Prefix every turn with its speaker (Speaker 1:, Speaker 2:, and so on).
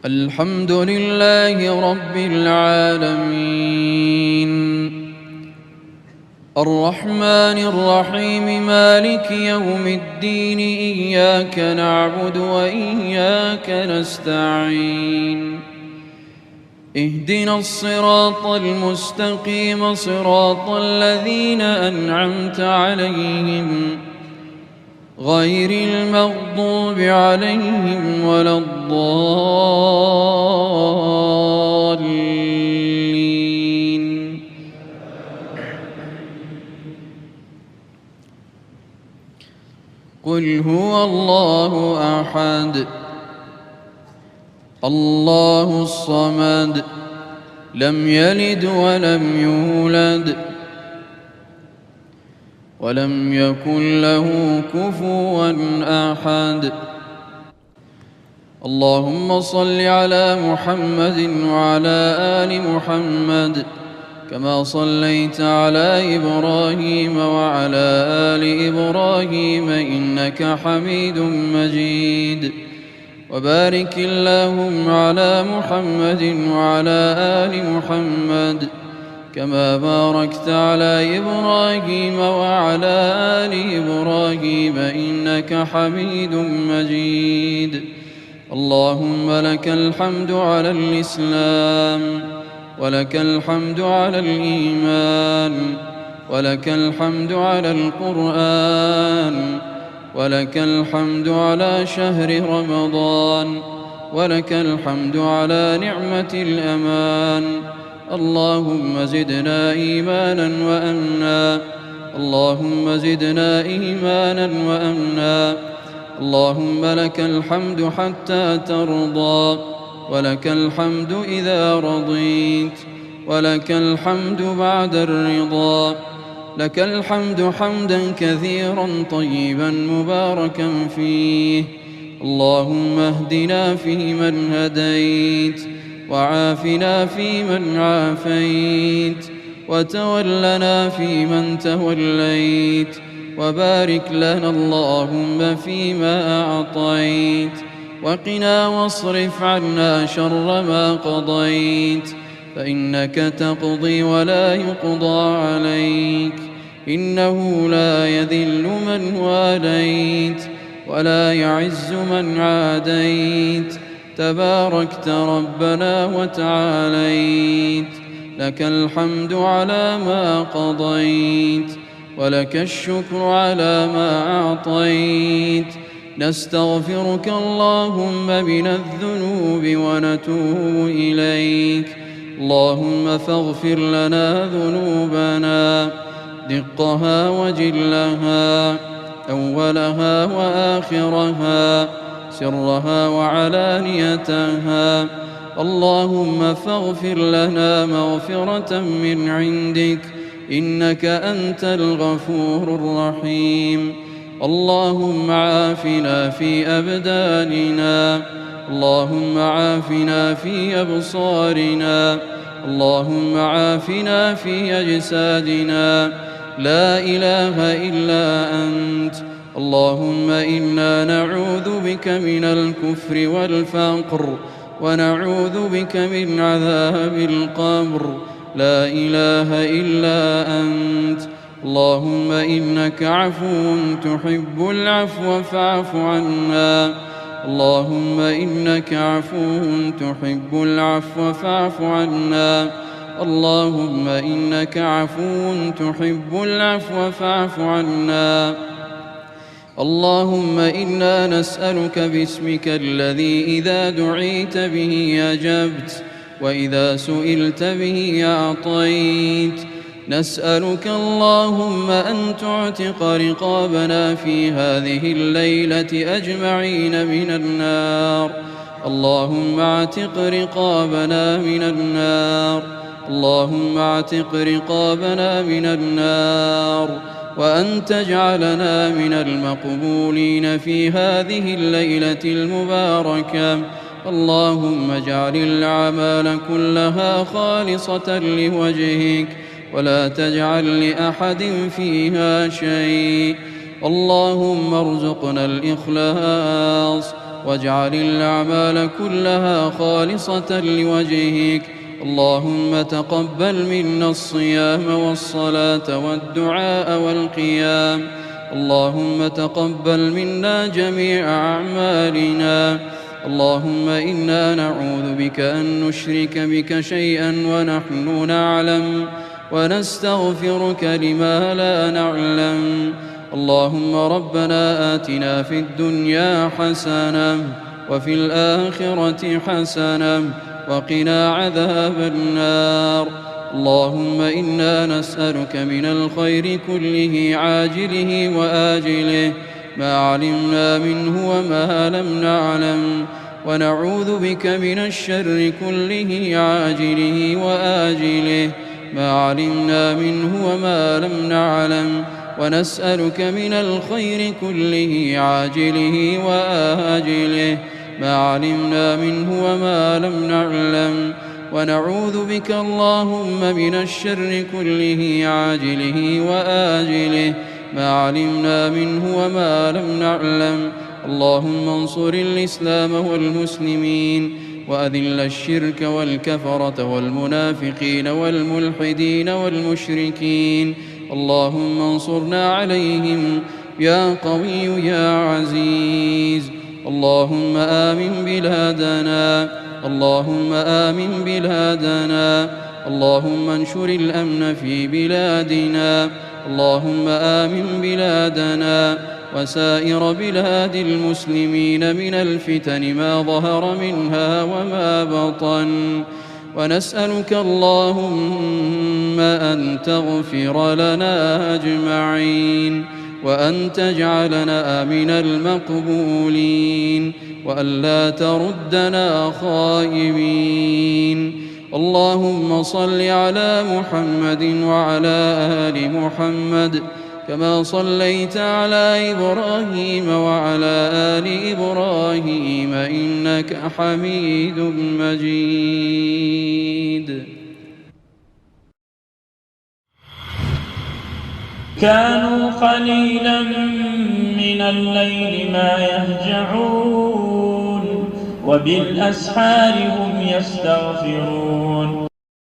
Speaker 1: الحمد لله رب العالمين، الرحمن الرحيم، مالك يوم الدين، إياك نعبد وإياك نستعين، اهدنا الصراط المستقيم، صراط الذين أنعمت عليهم غير المغضوب عليهم ولا الضالين. قل هو الله أحد الله الصمد، لم يلد ولم يولد ولم يكن له كفوا أحد. اللهم صل على محمد وعلى آل محمد كما صليت على إبراهيم وعلى آل إبراهيم إنك حميد مجيد، وبارك اللهم على محمد وعلى آل محمد كما باركت على إبراهيم وعلى آل إبراهيم إنك حميد مجيد. اللهم لك الحمد على الإسلام، ولك الحمد على الإيمان، ولك الحمد على القرآن، ولك الحمد على شهر رمضان، ولك الحمد على نعمة الأمان. اللهم زدنا إيمانا وأمنا، اللهم زدنا إيمانا وأمنا. اللهم لك الحمد حتى ترضى، ولك الحمد إذا رضيت، ولك الحمد بعد الرضا. لك الحمد حمدا كثيرا طيبا مباركا فيه. اللهم اهدنا فيمن هديت، وعافنا فيمن عافيت، وتولنا فيمن توليت، وبارك لنا اللهم فيما أعطيت، وقنا واصرف عنا شر ما قضيت، فإنك تقضي ولا يقضى عليك، إنه لا يذل من واليت ولا يعز من عاديت، تباركت ربنا وتعاليت. لك الحمد على ما قضيت، ولك الشكر على ما أعطيت. نستغفرك اللهم من الذنوب ونتوب إليك. اللهم فاغفر لنا ذنوبنا دقها وجلها، أولها وآخرها، سرها وعلانيتها. اللهم فاغفر لنا مغفرة من عندك، إنك أنت الغفور الرحيم. اللهم عافنا في أبداننا، اللهم عافنا في أبصارنا، اللهم عافنا في أجسادنا. لا إله إلا أنت. اللهم إنا نعوذ بك من الكفر والفقر، ونعوذ بك من عذاب القبر. لا إله إلا أنت. اللهم إنك عفو تحب العفو فاعف عنا. اللهم إنك عفو تحب العفو فاعف عنا. اللهم إنك عفو تحب العفو فاعف عنا. اللهم إنا نسألك باسمك الذي إذا دعيت به أجبت، وإذا سئلت به أعطيت. نسألك اللهم أن تعتق رقابنا في هذه الليلة أجمعين من النار. اللهم اعتق رقابنا من النار، اللهم اعتق رقابنا من النار، وأن تجعلنا من المقبولين في هذه الليلة المباركة. اللهم اجعل الأعمال كلها خالصة لوجهك، ولا تجعل لأحد فيها شيء. اللهم ارزقنا الإخلاص، واجعل الأعمال كلها خالصة لوجهك. اللهم تقبل منا الصيام والصلاة والدعاء والقيام. اللهم تقبل منا جميع أعمالنا. اللهم إنا نعوذ بك أن نشرك بك شيئا ونحن نعلم، ونستغفرك لما لا نعلم. اللهم ربنا آتنا في الدنيا حسنة وفي الآخرة حسنة وقنا عذاب النار. اللهم إنا نسألك من الخير كله عاجله وآجله ما علمنا منه وما لم نعلم، ونعوذ بك من الشر كله عاجله وآجله ما علمنا منه وما لم نعلم، ونسألك من الخير كله عاجله وآجله ما علمنا منه وما لم نعلم، ونعوذ بك اللهم من الشر كله عاجله وآجله ما علمنا منه وما لم نعلم. اللهم انصر الإسلام والمسلمين، وأذل الشرك والكفرة والمنافقين والملحدين والمشركين. اللهم انصرنا عليهم يا قوي يا عزيز. اللهم آمن بلادنا، اللهم آمن بلادنا، اللهم انشر الأمن في بلادنا. اللهم آمن بلادنا وسائر بلاد المسلمين من الفتن ما ظهر منها وما بطن، ونسألك اللهم أن تغفر لنا أجمعين، وأن تجعلنا من المقبولين، وأن لا تردنا خائبين. اللهم صل على محمد وعلى آل محمد كما صليت على إبراهيم وعلى آل إبراهيم إنك حميد مجيد.
Speaker 2: كانوا قليلا من الليل ما يهجعون وبالأسحار هم يستغفرون